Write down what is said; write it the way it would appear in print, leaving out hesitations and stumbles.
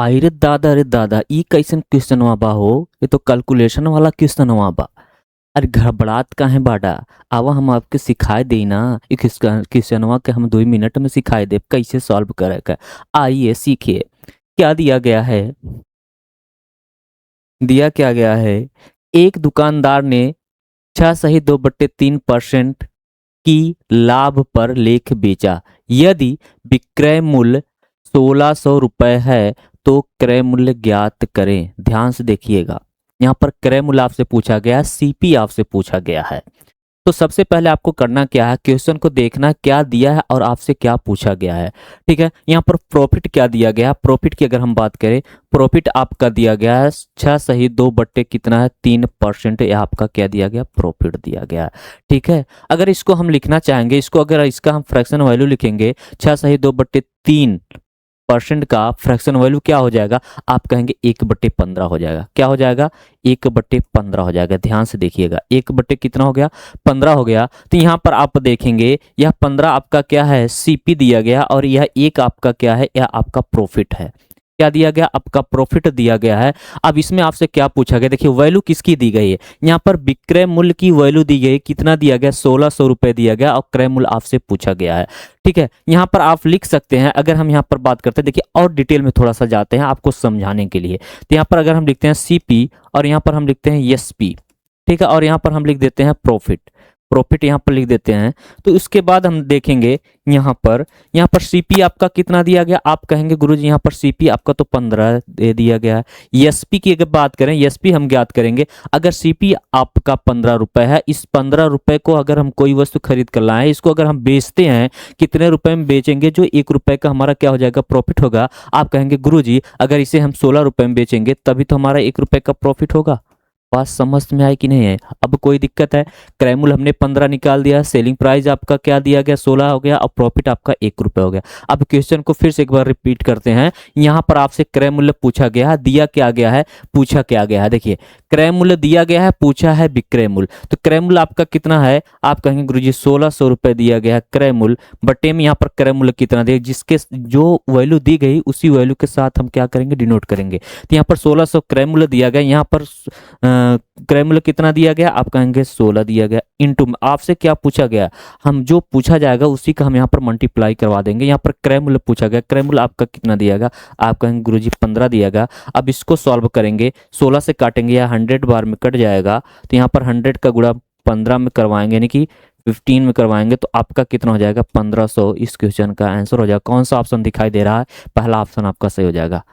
अरे दादा ई कैसन क्वेश्चनवा बा हो। ये तो कैलकुलेशन वाला क्वेश्चनवा बा। अरे घबरात काहे बाड़ा। आवा हम आपके सिखाए दे ना। ई क्वेश्चनवा के हम 2 मिनट में सिखाए दे कैसे सॉल्व करे का। आइए सीखिए। क्या दिया गया है। दिया क्या गया है। एक दुकानदार ने 6 सही 2/3% की लाभ पर लेख बेचा। यदि विक्रय मूल्य 1600 रुपये है तो क्रय मूल्य ज्ञात करें। ध्यान से देखिएगा। यहाँ पर क्रय मूल्य आपसे पूछा गया है, सीपी आपसे पूछा गया है। तो सबसे पहले आपको करना क्या है, क्वेश्चन को देखना क्या दिया है और आपसे क्या पूछा गया है। ठीक है, यहाँ पर प्रॉफिट क्या दिया गया है। प्रॉफिट की अगर हम बात करें, प्रॉफिट आपका दिया गया है 6 सही 2 बट्टे कितना है 3%। यह आपका क्या दिया गया, प्रॉफिट दिया गया है। ठीक है, अगर इसको हम लिखना चाहेंगे, इसको अगर इसका हम फ्रैक्शन वैल्यू लिखेंगे 6 सही 2/3% का फ्रैक्शन वैल्यू क्या हो जाएगा, आप कहेंगे 1/15 हो जाएगा। क्या हो जाएगा, 1/15 हो जाएगा। ध्यान से देखिएगा, 1 बट्टे कितना हो गया, 15 हो गया। तो यहाँ पर आप देखेंगे यह 15 आपका क्या है, सीपी दिया गया और यह एक आपका क्या है, यह आपका प्रॉफिट है। क्या दिया गया, आपका प्रॉफिट दिया गया है। अब इसमें आपसे क्या पूछा गया, देखिए वैल्यू किसकी दी गई है। यहाँ पर विक्रय मूल्य की वैल्यू दी गई, कितना दिया गया, 1600 रुपये दिया गया और क्रय मूल्य आपसे पूछा गया है। ठीक है, यहाँ पर आप लिख सकते हैं। अगर हम यहाँ पर बात करते हैं, देखिए और डिटेल में थोड़ा सा जाते हैं आपको समझाने के लिए। तो यहाँ पर अगर हम लिखते हैं सीपी और यहाँ पर हम लिखते हैं एसपी। ठीक है, और यहाँ पर हम लिख देते हैं प्रॉफिट। प्रॉफिट यहाँ पर लिख देते हैं। तो उसके बाद हम देखेंगे यहाँ पर सीपी आपका कितना दिया गया। आप कहेंगे गुरुजी यहाँ पर सीपी आपका तो 15 दे दिया गया है। एसपी की अगर बात करें, एसपी हम ज्ञात करेंगे। अगर सीपी आपका 15 रुपए है, इस 15 रुपए को अगर हम कोई वस्तु खरीद कर लाएं, इसको अगर हम बेचते हैं, कितने रुपए में बेचेंगे, जो 1 रुपए का हमारा क्या हो जाएगा, प्रॉफिट होगा। आप कहेंगे गुरुजी अगर इसे हम 16 रुपए में बेचेंगे तभी तो हमारा 1 रुपए का प्रॉफिट होगा। बात समझ में आई कि नहीं है। अब कोई दिक्कत है, क्रय मूल्य हमने 15 निकाल दिया, सेलिंग प्राइस आपका क्या दिया गया 16 हो गया और प्रॉफिट आपका 1 रुपये हो गया। अब क्वेश्चन को फिर से एक बार रिपीट करते हैं। यहाँ पर आपसे क्रय मूल्य पूछा गया है, दिया क्या गया है, पूछा क्या गया है। देखिए क्रय मूल्य दिया गया है, पूछा है विक्रय मूल्य। तो क्रय मूल्य आपका कितना है, आप कहेंगे गुरुजी 1600 रुपये दिया गया है क्रय मूल्य, बटे में यहाँ पर क्रय मूल्य कितना दिया, जिसके जो वैल्यू दी गई उसी वैल्यू के साथ हम क्या करेंगे, डिनोट करेंगे। तो यहाँ पर 1600 क्रय मूल्य दिया गया, यहाँ पर क्रय मूल्य कितना दिया गया, आप कहेंगे 16 दिया गया। इनटू आपसे क्या पूछा गया, हम जो पूछा जाएगा उसी का हम यहाँ पर मल्टीप्लाई करवा देंगे। यहाँ पर क्रय मूल्य पूछा गया, क्रय मूल्य आपका कितना दिया गया, आप कहेंगे गुरुजी 15 दिया गया। अब इसको सॉल्व करेंगे, 16 से काटेंगे या 100 बार में कट जाएगा। तो यहाँ पर 100 का गुणा 15 में करवाएंगे, यानी कि 15 में करवाएंगे तो आपका कितना हो जाएगा, 1500। इस क्वेश्चन का आंसर हो जाएगा। कौन सा ऑप्शन दिखाई दे रहा है, पहला ऑप्शन आपका सही हो जाएगा।